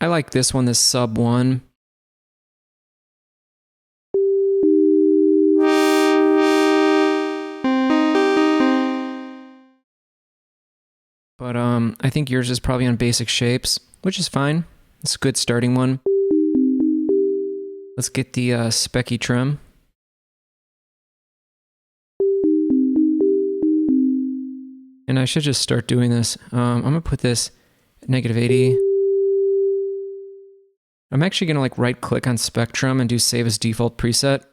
I like this one, this sub 1. But I think yours is probably on basic shapes, which is fine. It's a good starting one. Let's get the specky trim. And I should just start doing this. I'm going to put this at -80. I'm actually going to like right click on Spectrum and do save as default preset.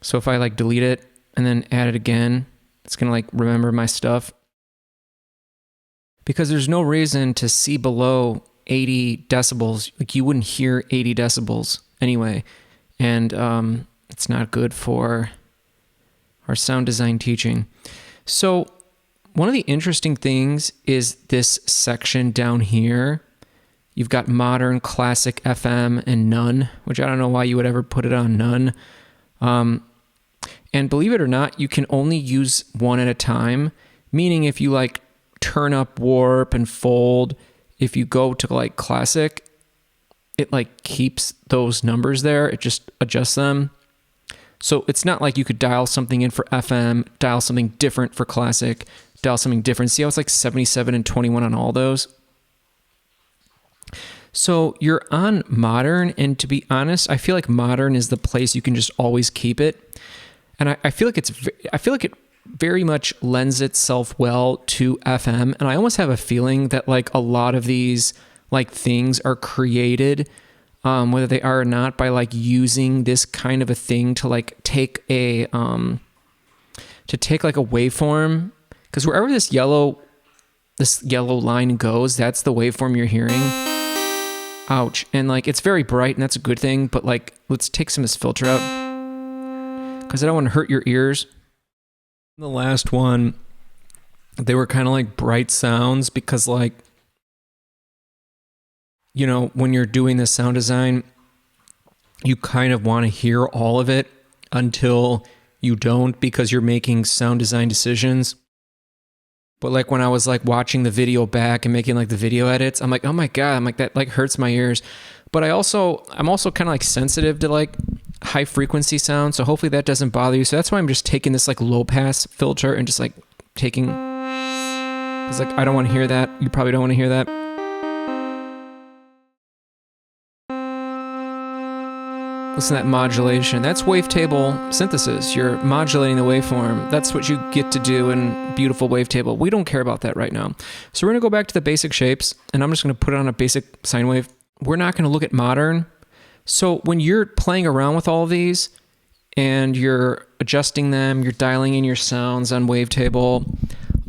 So if I like delete it and then add it again, it's going to like remember my stuff. Because there's no reason to see below 80 decibels. Like you wouldn't hear 80 decibels anyway. And it's not good for our sound design teaching. So one of the interesting things is this section down here. You've got modern, classic, FM, and none, which I don't know why you would ever put it on none. And believe it or not, you can only use one at a time, meaning if you like turn up warp and fold, if you go to like classic, it like keeps those numbers there. It just adjusts them. So it's not like you could dial something in for FM, dial something different for classic, dial something different. See how it's like 77 and 21 on all those? So you're on modern, and to be honest, I feel like modern is the place you can just always keep it. And I feel like it very much lends itself well to FM. And I almost have a feeling that like a lot of these like things are created, whether they are or not, by like using this kind of a thing to like take a waveform, because wherever this yellow line goes, that's the waveform you're hearing. Ouch. And like it's very bright, and that's a good thing, but like let's take some of this filter out because I don't want to hurt your ears. The last one, they were kind of like bright sounds because like, you know, when you're doing this sound design, you kind of want to hear all of it until you don't, because you're making sound design decisions. But like when I was like watching the video back and making like the video edits, I'm like, oh my God, I'm like, that like hurts my ears. But I'm also kind of like sensitive to like high frequency sound. So hopefully that doesn't bother you. So that's why I'm just taking this like low pass filter and just like taking, because like I don't want to hear that. You probably don't want to hear that. Listen to that modulation. That's wavetable synthesis. You're modulating the waveform. That's what you get to do in beautiful wavetable. We don't care about that right now. So we're going to go back to the basic shapes, and I'm just going to put it on a basic sine wave. We're not going to look at modern. So when you're playing around with all of these and you're adjusting them, you're dialing in your sounds on wavetable,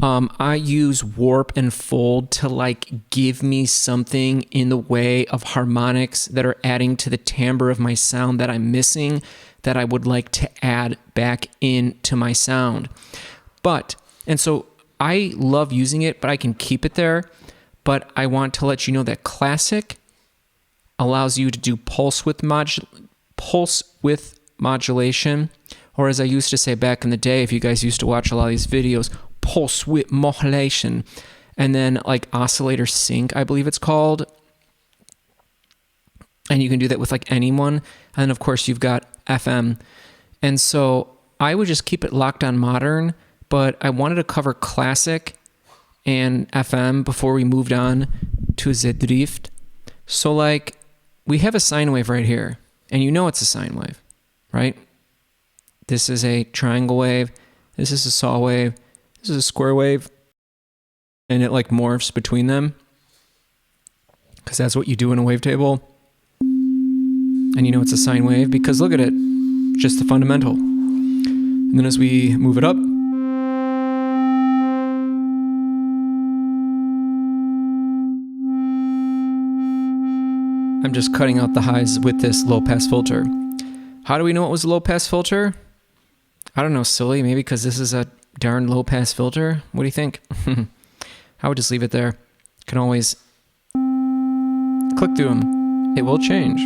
I use warp and fold to like give me something in the way of harmonics that are adding to the timbre of my sound that I'm missing, that I would like to add back into my sound. And so I love using it, but I can keep it there. But I want to let you know that classic allows you to do pulse width modulation, or as I used to say back in the day, if you guys used to watch a lot of these videos, pulse width modulation, and then like oscillator sync, I believe it's called. And you can do that with like anyone. And then of course you've got FM. And so I would just keep it locked on modern, but I wanted to cover classic and FM before we moved on to Sdho. So like we have a sine wave right here, and you know it's a sine wave, right? This is a triangle wave. This is a saw wave. This is a square wave, and it like morphs between them because that's what you do in a wavetable. And you know it's a sine wave because look at it, just the fundamental. And then as we move it up, I'm just cutting out the highs with this low pass filter. How do we know it was a low pass filter? I don't know, silly, maybe because this is a darn low pass filter. What do you think? I would just leave it there. You can always click through them. It will change.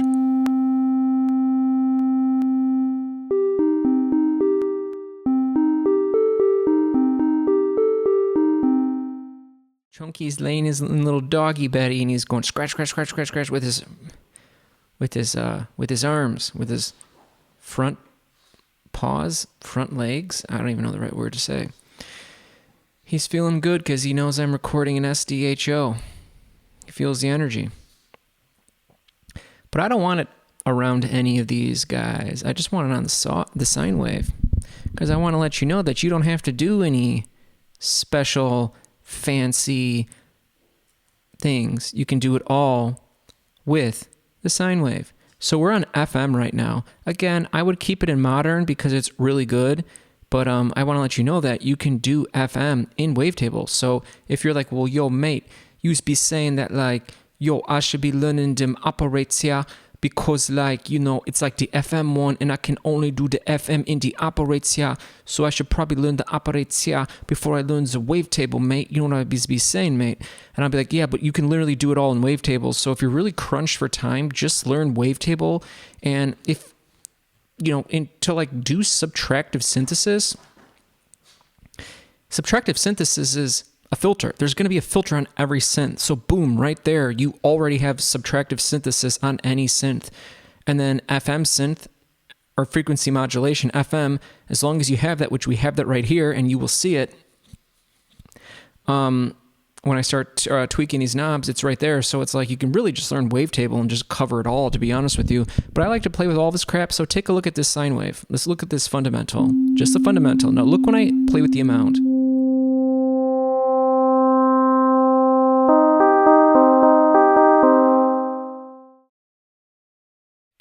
Monkey's laying his little doggy beddy, and he's going scratch, scratch, scratch, scratch, scratch with his arms, with his front paws, front legs. I don't even know the right word to say. He's feeling good because he knows I'm recording an SDHO. He feels the energy. But I don't want it around any of these guys. I just want it on the sine wave, because I want to let you know that you don't have to do any special fancy things. You can do it all with the sine wave. So we're on FM right now. Again, I would keep it in modern because it's really good, but I want to let you know that you can do FM in wavetable. So if you're like, well, yo, mate, you be saying that like, yo, I should be learning them operates here because like, you know, it's like the FM one and I can only do the FM in the operates here. So I should probably learn the operates here before I learn the wavetable, mate. You know what I'd be saying, mate? And I'll be like, yeah, but you can literally do it all in wavetables. So if you're really crunched for time, just learn wavetable. And if, you know, to like do subtractive synthesis is a filter. There's going to be a filter on every synth. So boom, right there, you already have subtractive synthesis on any synth. And then FM synth, or frequency modulation, FM, as long as you have that, which we have that right here, and you will see it when I start tweaking these knobs, it's right there. So it's like you can really just learn wavetable and just cover it all, to be honest with you. But I like to play with all this crap, so take a look at this sine wave. Let's look at this fundamental. Just the fundamental. Now look when I play with the amount.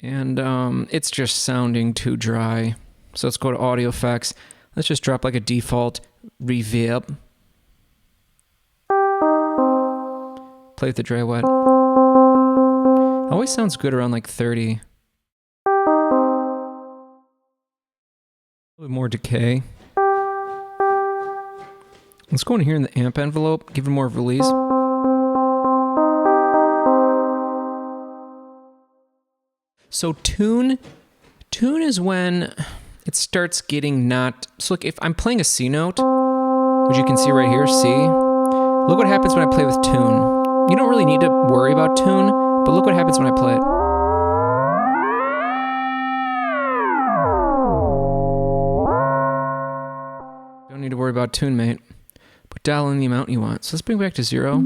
And it's just sounding too dry. So let's go to audio effects. Let's just drop like a default reverb. Play with the dry wet. Always sounds good around like 30. A little bit more decay. Let's go in here in the amp envelope, give it more release. So tune is when it starts getting not... So look, if I'm playing a C note, which you can see right here, C, look what happens when I play with tune. You don't really need to worry about tune, but look what happens when I play it. Don't need to worry about tune, mate. But dial in the amount you want. So let's bring it back to 0.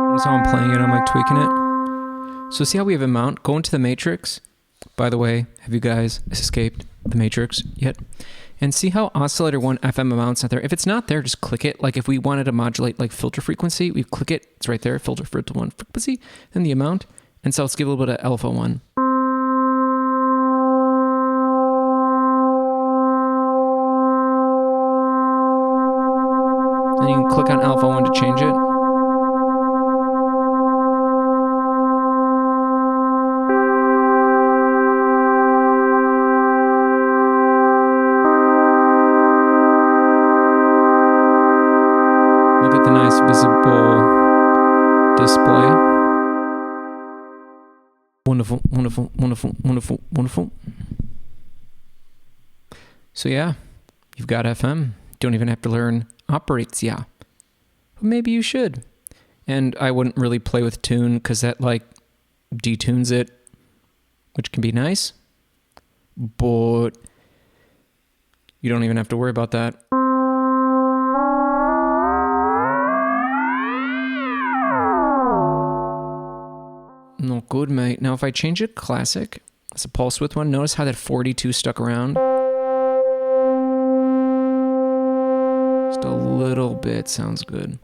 Notice how I'm playing it, I'm like tweaking it. So see how we have amount? Go into the matrix. By the way, have you guys escaped the matrix yet? And see how oscillator 1 FM amount's not there. If it's not there, just click it. Like if we wanted to modulate like filter frequency, we click it, it's right there, filter 1 frequency, then the amount. And so let's give a little bit of alpha 1. And you can click on alpha 1 to change it. Look at the nice visible display. Wonderful, wonderful, wonderful, wonderful, wonderful. So yeah, you've got FM. Don't even have to learn operates, yeah. But maybe you should. And I wouldn't really play with tune because that like detunes it, which can be nice. But you don't even have to worry about that. No good, mate. Now if I change it classic, it's a pulse width one. Notice how that 42 stuck around. Just a little bit sounds good.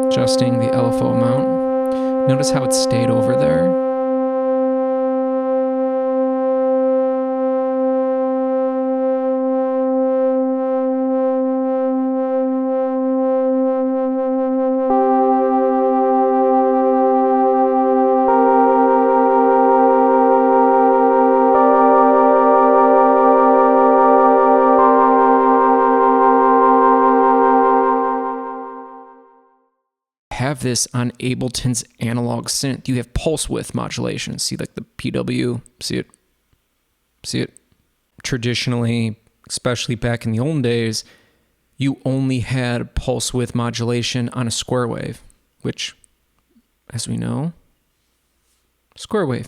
Adjusting the LFO amount. Notice how it stayed over there. Have this on Ableton's analog synth. You have pulse width modulation. See like the PW, see it, traditionally, especially back in the old days, you only had pulse width modulation on a square wave, which, as we know, square wave.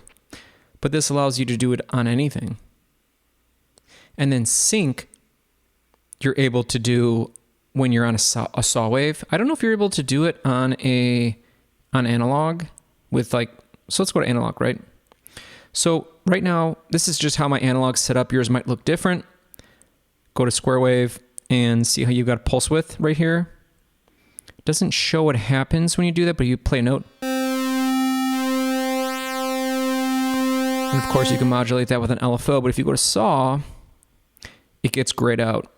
But this allows you to do it on anything. And then sync, you're able to do when you're on a saw wave. I don't know if you're able to do it on analog with like, so let's go to analog, right? So right now, this is just how my analog's set up. Yours might look different. Go to square wave and see how you got pulse width right here. It doesn't show what happens when you do that, but you play a note. And of course you can modulate that with an LFO, but if you go to saw, it gets grayed out.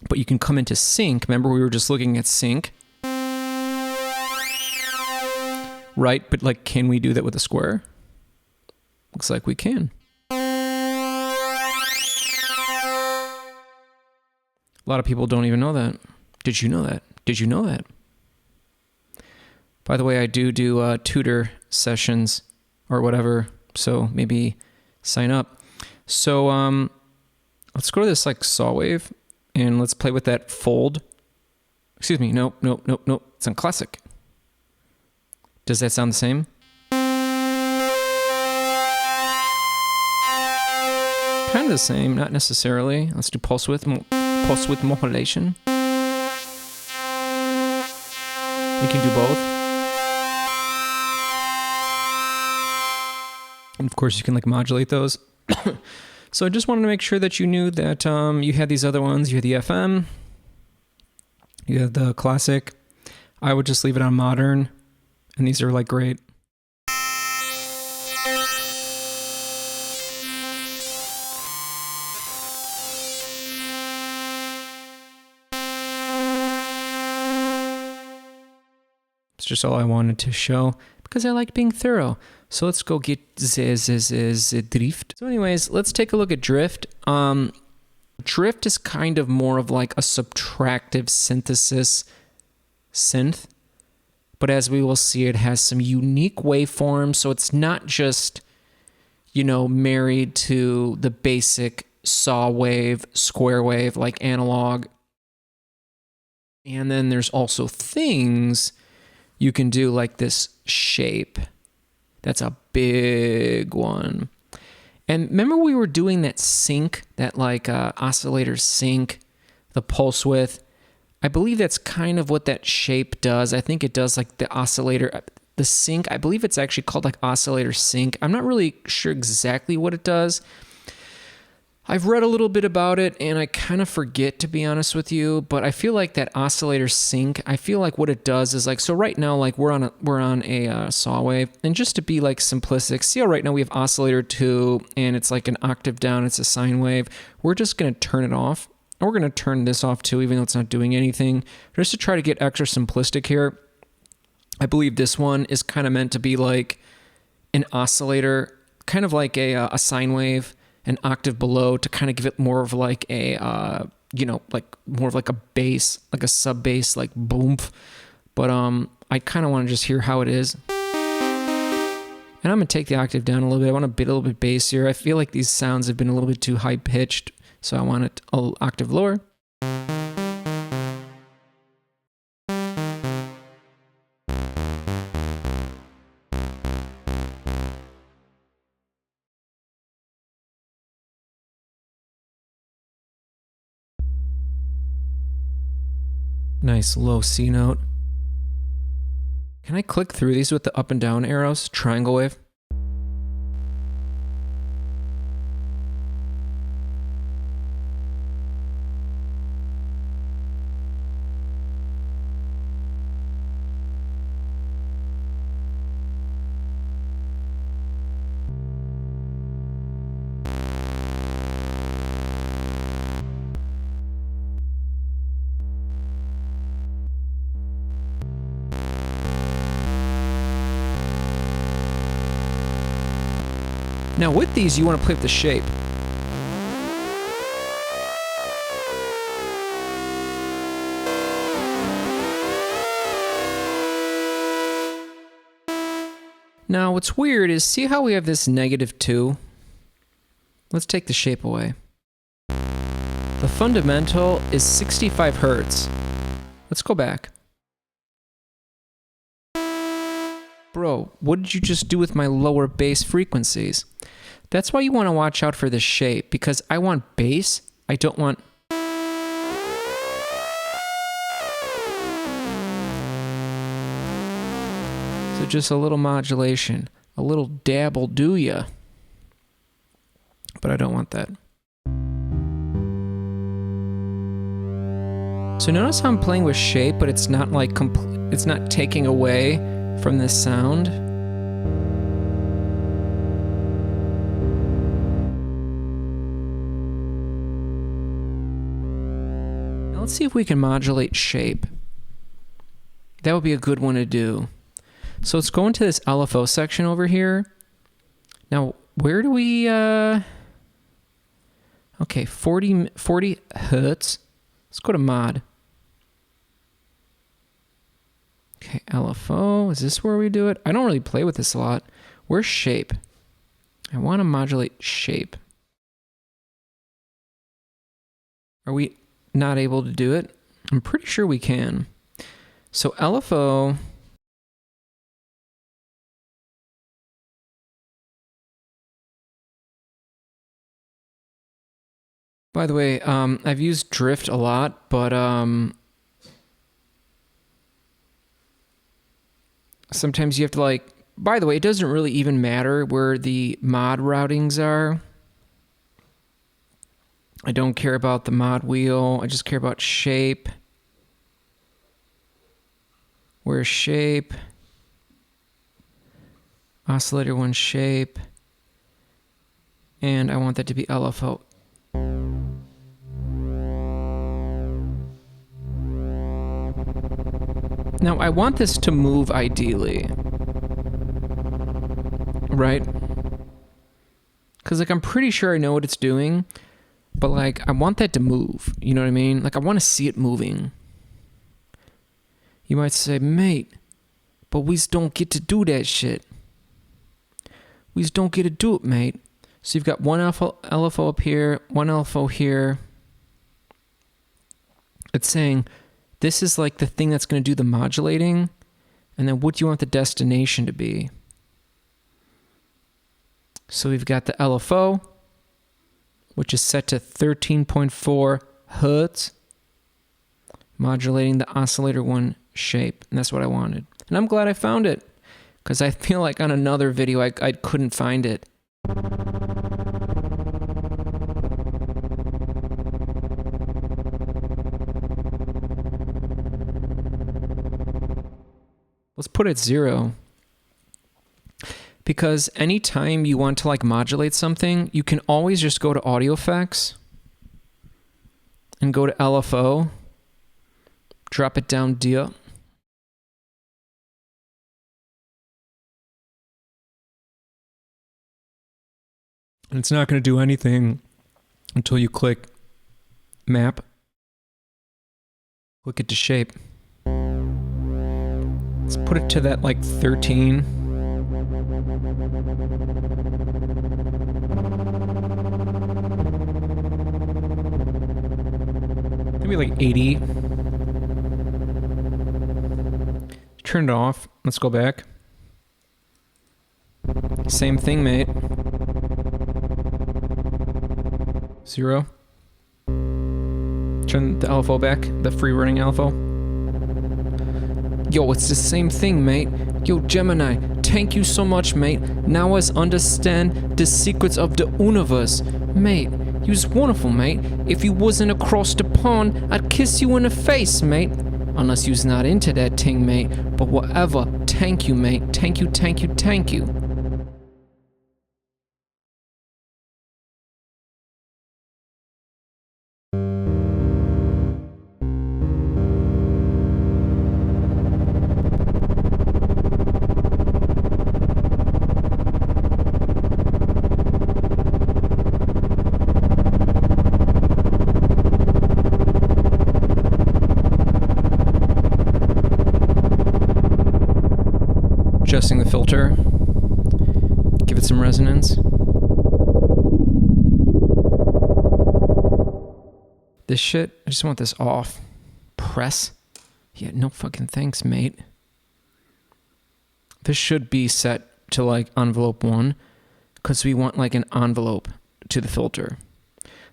But you can come into sync. Remember we were just looking at sync. Right, but like, can we do that with a square? Looks like we can. A lot of people don't even know that. Did you know that? Did you know that? By the way, I do tutor sessions or whatever, so maybe sign up. So let's go to this like saw wave and let's play with that fold. Excuse me, nope. It's on classic. Does that sound the same? Kind of the same, not necessarily. Let's do pulse width modulation. You can do both. And of course you can like modulate those. So I just wanted to make sure that you knew that you had these other ones. You had the FM, you had the classic. I would just leave it on modern, and these are like great. It's just all I wanted to show because I like being thorough. So let's go get the drift. So anyways, let's take a look at drift. Drift is kind of more of like a subtractive synthesis synth. But as we will see, it has some unique waveforms. So it's not just, married to the basic saw wave, square wave, like analog. And then there's also things you can do like this shape. That's a big one. And remember we were doing that sync, that like oscillator sync, the pulse width. I believe that's kind of what that shape does. I think it does like the oscillator, the sync. I believe it's actually called like oscillator sync. I'm not really sure exactly what it does. I've read a little bit about it and I kind of forget, to be honest with you, but I feel like that oscillator sync, I feel like what it does is like, so right now, like we're on a saw wave, and just to be like simplistic, see how right now we have oscillator 2 and it's like an octave down, it's a sine wave. We're just going to turn it off. And we're going to turn this off too, even though it's not doing anything, just to try to get extra simplistic here. I believe this one is kind of meant to be like an oscillator, kind of like a sine wave, an octave below, to kind of give it more of like a, like more of like a bass, like a sub bass, like boom. But I kind of want to just hear how it is. And I'm going to take the octave down a little bit. I want to be a little bit bassier. I feel like these sounds have been a little bit too high pitched, so I want it an octave lower. Nice low C note. Can I click through these with the up and down arrows? Triangle wave. Now with these, you want to play with the shape. Now what's weird is, see how we have this -2? Let's take the shape away. The fundamental is 65 Hertz. Let's go back. Bro, what did you just do with my lower bass frequencies? That's why you want to watch out for the shape, because I want bass, I don't want... So just a little modulation, a little dab will do ya. But I don't want that. So notice how I'm playing with shape, but it's not like it's not taking away from this sound. Now let's see if we can modulate shape. That would be a good one to do. So let's go into this LFO section over here. Now, where do we... Okay, 40 Hertz. Let's go to mod. Okay, LFO. Is this where we do it? I don't really play with this a lot. Where's shape? I want to modulate shape. Are we not able to do it? I'm pretty sure we can. So LFO... By the way, I've used drift a lot, but sometimes you have to like... By the way, it doesn't really even matter where the mod routings are. I don't care about the mod wheel. I just care about shape. Where's shape? Oscillator 1 shape. And I want that to be LFO. Now, I want this to move ideally, right? Because, like, I'm pretty sure I know what it's doing, but, like, I want that to move, you know what I mean? Like, I want to see it moving. You might say, mate, but we just don't get to do that shit. We just don't get to do it, mate. So you've got one LFO up here, one LFO here. It's saying... This is like the thing that's going to do the modulating. And then what do you want the destination to be? So we've got the LFO, which is set to 13.4 Hertz, modulating the oscillator 1 shape. And that's what I wanted. And I'm glad I found it, because I feel like on another video I couldn't find it. Let's put it 0. Because anytime you want to like modulate something, you can always just go to audio effects and go to LFO, drop it down here. And it's not going to do anything until you click map, click it to shape. Let's put it to that like 13. Maybe like 80. Turn it off. Let's go back. Same thing, mate. 0. Turn the LFO back, the free running LFO. Yo, it's the same thing, mate. Yo, Gemini, thank you so much, mate. Now I understand the secrets of the universe. Mate, you was wonderful, mate. If you wasn't across the pond, I'd kiss you in the face, mate. Unless you's not into that thing, mate. But whatever, thank you, mate. Thank you, thank you, thank you. Adjusting the filter, give it some resonance. This shit, I just want this off. Press. Yeah, no fucking thanks, mate. This should be set to like envelope 1 because we want like an envelope to the filter.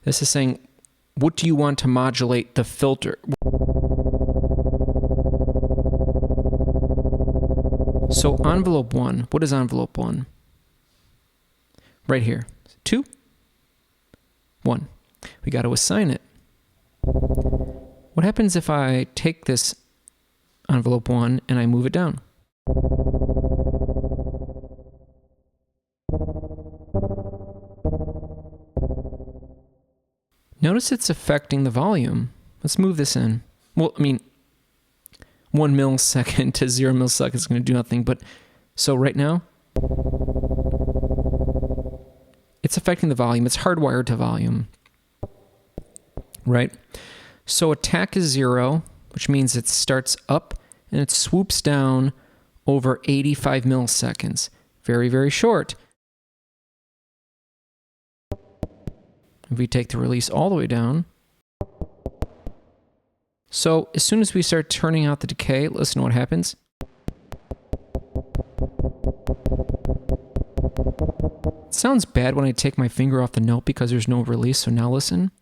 This is saying, what do you want to modulate the filter? So envelope 1, what is envelope 1? Right here. 2, 1. We got to assign it. What happens if I take this envelope 1 and I move it down? Notice it's affecting the volume. Let's move this in. Well, I mean, 1 millisecond to 0 milliseconds is going to do nothing. But so right now, it's affecting the volume. It's hardwired to volume, right? So attack is 0, which means it starts up and it swoops down over 85 milliseconds. Very, very short. If we take the release all the way down. So as soon as we start turning out the decay, listen to what happens. It sounds bad when I take my finger off the note because there's no release, so now listen.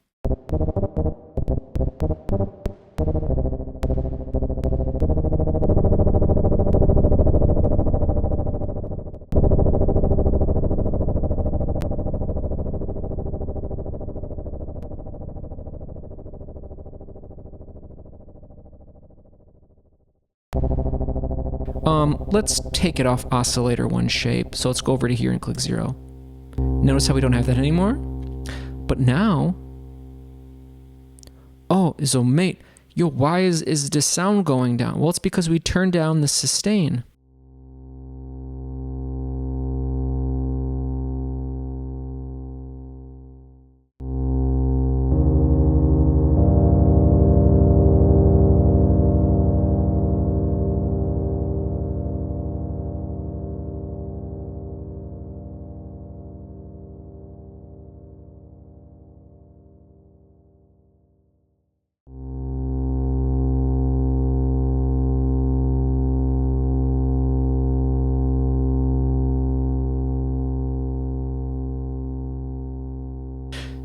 Let's take it off oscillator 1 shape. So let's go over to here and click 0. Notice how we don't have that anymore? But now, oh, so mate, yo, why is the sound going down? Well, it's because we turned down the sustain.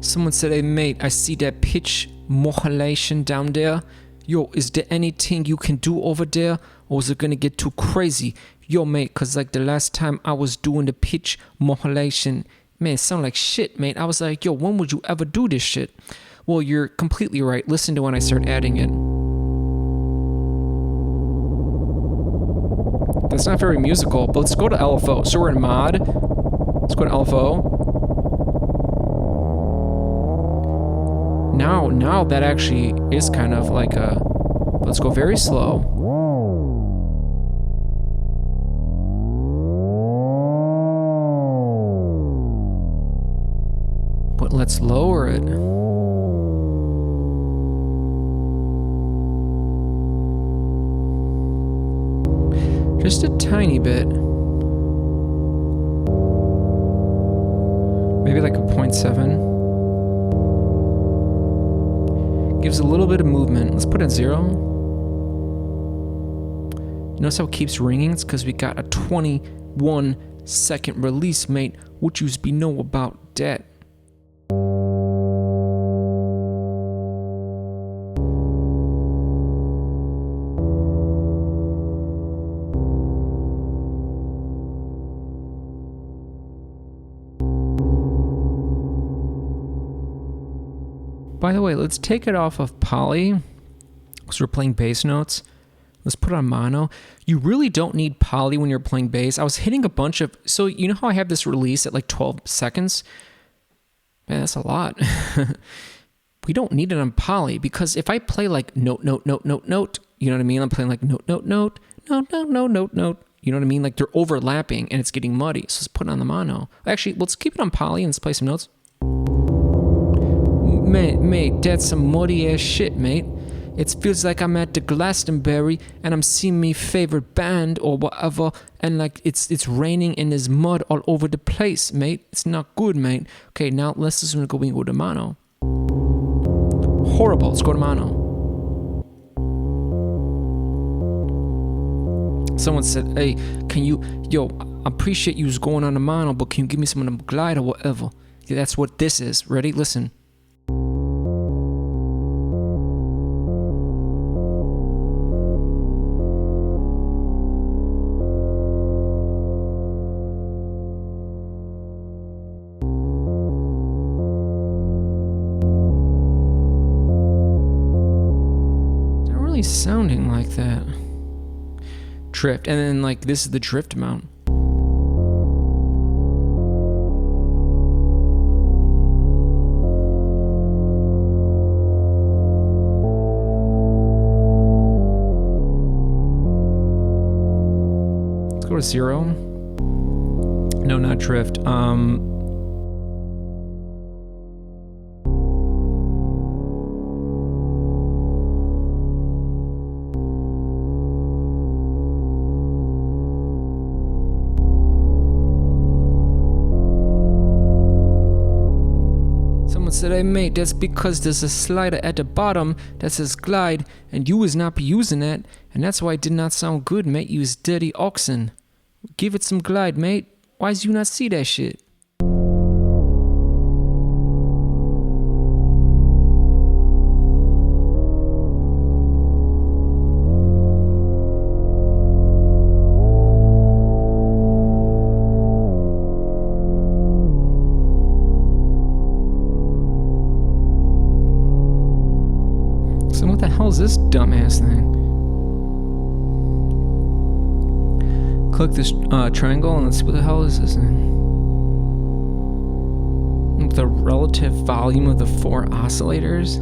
Someone said, hey mate, I see that pitch modulation down there. Yo, is there anything you can do over there? Or is it gonna get too crazy? Yo mate, cause like the last time I was doing the pitch modulation, man, it sounded like shit, mate. I was like, yo, when would you ever do this shit? Well, you're completely right. Listen to when I start adding it. That's not very musical, but let's go to LFO. So we're in mod. Let's go to LFO. Now that actually is kind of like a, let's go very slow. But let's lower it. Just a tiny bit. Maybe like a 0.7. Gives a little bit of movement. Let's put it at 0. Notice how it keeps ringing? It's because we got a 21-second release, mate. What you be know about that? By the way, let's take it off of poly, because we're playing bass notes. Let's put it on mono. You really don't need poly when you're playing bass. I was hitting a bunch of, so you know how I have this release at like 12 seconds? Man, that's a lot. We don't need it on poly, because if I play like note, note, note, note, note, you know what I mean? I'm playing like note, note, note, note, note, note, note, note. You know what I mean? Like they're overlapping and it's getting muddy. So let's put it on the mono. Actually, let's keep it on poly and let's play some notes. Mate, that's some muddy ass shit, mate. It feels like I'm at the Glastonbury and I'm seeing me favorite band or whatever, and like it's raining and there's mud all over the place, mate. It's not good, mate. Okay, now let's just go to mono. horrible. Let's go to mono. Someone said, hey, I appreciate you going on the mono, but can you give me some of the glide or whatever? Yeah, that's what this is. Ready? Listen. Not really sounding like that. Drift, and then like this is the drift amount. Let's go to 0. No, not drift. Someone said, hey mate, that's because there's a slider at the bottom that says glide, and you was not be using that, and that's why it did not sound good, mate. You was dirty oxen. Give it some glide, mate. Why's you not see that shit? So what the hell is this dumbass thing? Click this triangle and let's see what the hell is this thing. The relative volume of the 4 oscillators.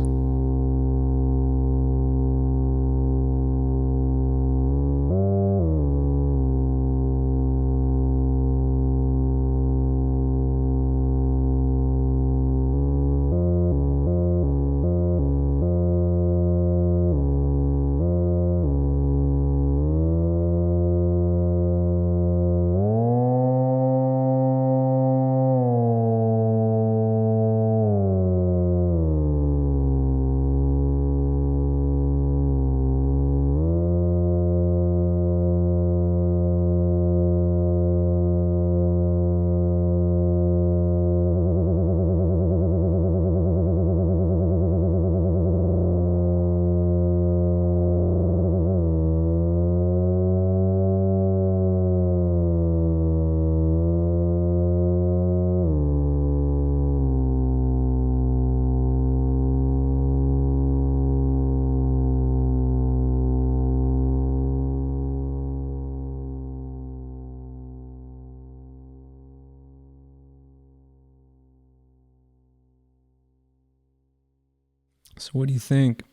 So what do you think?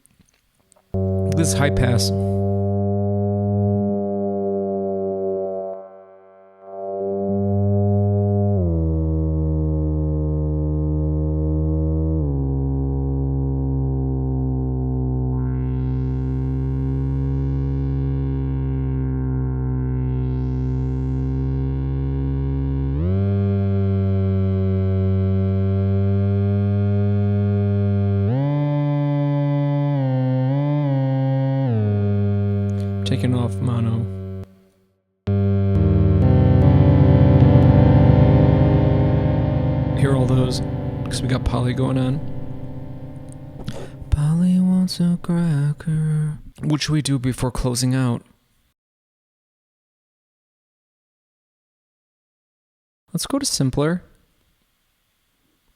This is high pass. Taking off mono. Hear all those because we got Polly going on. Polly wants a cracker. What should we do before closing out? Let's go to simpler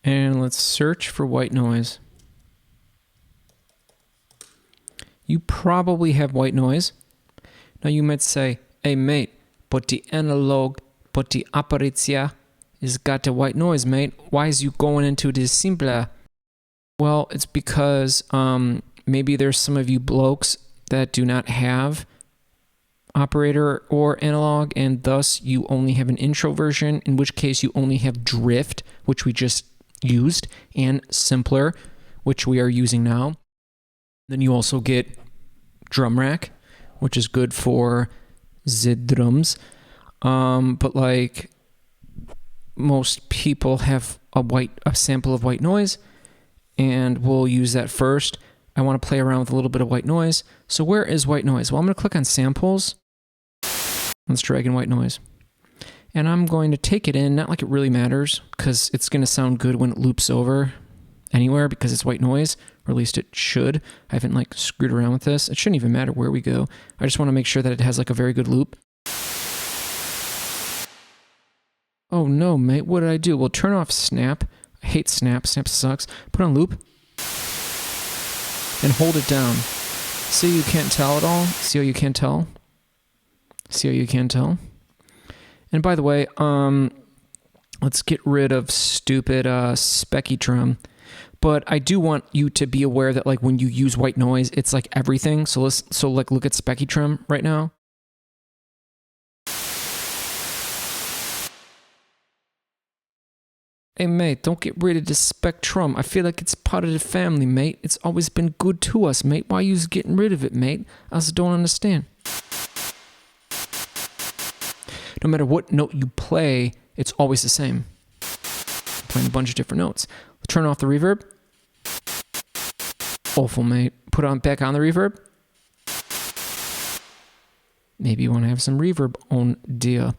and let's search for white noise. You probably have white noise. Now you might say, hey mate, but the analog, but the apparitia is got the white noise, mate. Why is you going into this simpler? Well, it's because maybe there's some of you blokes that do not have operator or analog, and thus you only have an intro version, in which case you only have drift, which we just used, and simpler, which we are using now. Then you also get drum rack, which is good for Sdho drums. But like most people have a sample of white noise, and we'll use that first. I want to play around with a little bit of white noise. So where is white noise? Well, I'm going to click on samples. Let's drag in white noise. And I'm going to take it in, not like it really matters, because it's going to sound good when it loops over anywhere because it's white noise, or at least it should. I haven't like screwed around with this. It shouldn't even matter where we go. I just want to make sure that it has like a very good loop. Oh no, mate, what did I do? Well, turn off snap. I hate snap. Snap sucks. Put on loop. And hold it down. See, you can't tell at all? See how you can't tell? See how you can't tell? And by the way, let's get rid of stupid Spectrum. But I do want you to be aware that like when you use white noise, it's like everything. So like look at Spectrum right now. Hey mate, don't get rid of the Spectrum. I feel like it's part of the family, mate. It's always been good to us, mate. Why are you getting rid of it, mate? I just don't understand. No matter what note you play, it's always the same. I'm playing a bunch of different notes. Turn off the reverb. Awful, mate. Put on back on the reverb. Maybe you want to have some reverb on dear.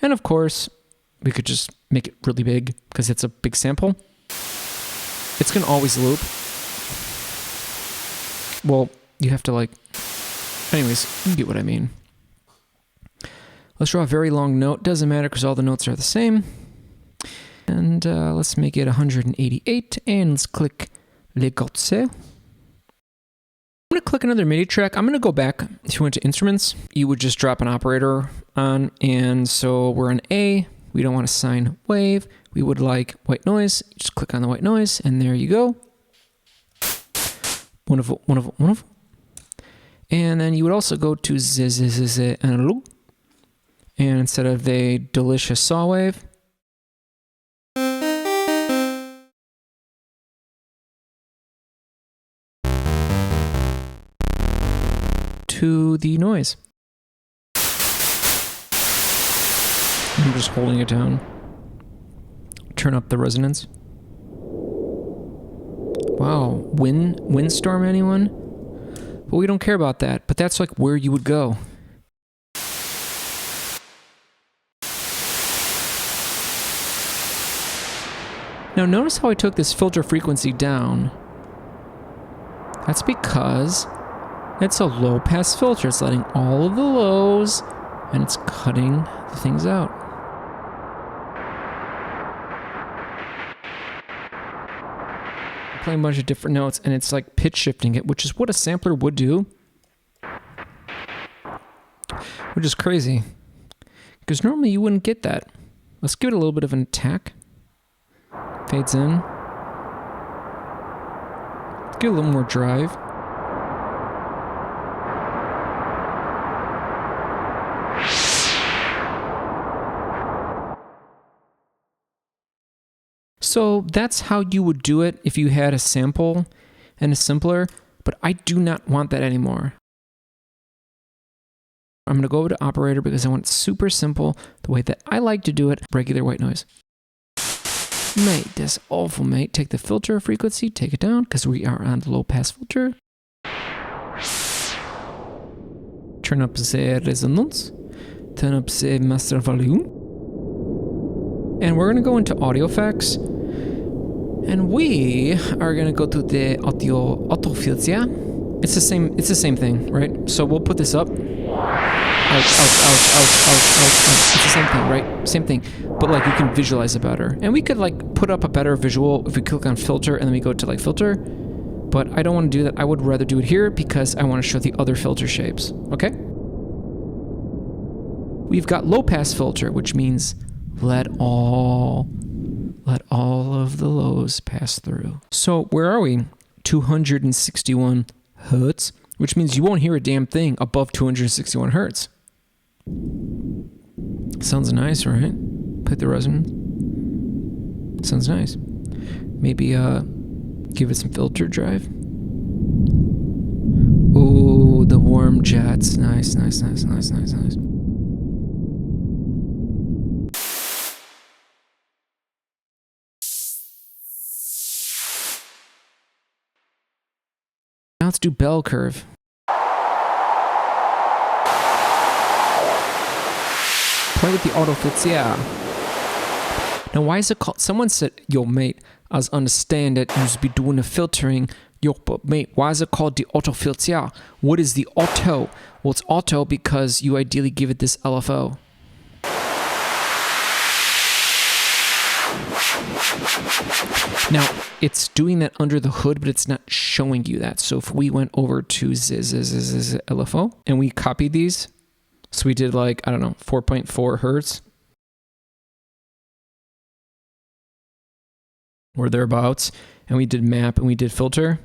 And of course, we could just make it really big because it's a big sample. It's going to always loop. Well, you have to like... Anyways, you get what I mean. Let's draw a very long note. Doesn't matter because all the notes are the same. And let's make it 188. And let's click Les Cordes. I'm going to click another MIDI track. I'm going to go back. If you went to instruments, you would just drop an operator on. And so we're on A. We don't want a sine wave. We would like white noise. Just click on the white noise, and there you go. Wonderful, wonderful, wonderful. And then you would also go to Z, and instead of a delicious saw wave, to the noise. I'm just holding it down. Turn up the resonance. Wow, windstorm anyone? But we don't care about that, but that's like where you would go. Now notice how I took this filter frequency down. That's because it's a low pass filter. It's letting all of the lows and it's cutting the things out. Playing a bunch of different notes and it's like pitch shifting it, which is what a sampler would do, which is crazy because normally you wouldn't get that. Let's give it a little bit of an attack. Fades in. Let's give it a little more drive. So that's how you would do it if you had a sample and a simpler, but I do not want that anymore. I'm going to go over to operator because I want it super simple, the way that I like to do it, regular white noise. Mate, that's awful, mate. Take the filter frequency, take it down because we are on the low pass filter. Turn up the resonance. Turn up the master volume. And we're going to go into audio effects. And we are going to go to the auto fields, yeah? It's the same thing, right? So we'll put this up. Ouch, ouch, ouch, ouch, ouch, ouch. It's the same thing, right? Same thing. But like you can visualize it better. And we could like put up a better visual if we click on filter and then we go to like filter. But I don't want to do that. I would rather do it here because I want to show the other filter shapes. Okay? We've got low pass filter, which means let all of the lows pass through. So where are we? 261 hertz, which means you won't hear a damn thing above 261 hertz. Sounds nice, right? Put the resonance. Sounds nice. Maybe give it some filter drive. Oh, the warm jets. Nice, nice, nice, nice, nice, nice. Now let's do bell curve. Play with the autofilter. Now, why is it called? Someone said, yo, mate, I understand that you be doing the filtering. Yo, but mate, why is it called the autofilter? What is the auto? Well, it's auto because you ideally give it this LFO. Now, it's doing that under the hood, but it's not showing you that. So if we went over to LFO and we copied these, so we did like, I don't know, 4.4 hertz or thereabouts, and we did map and we did filter,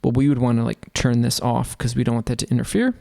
well, we would want to like turn this off because we don't want that to interfere.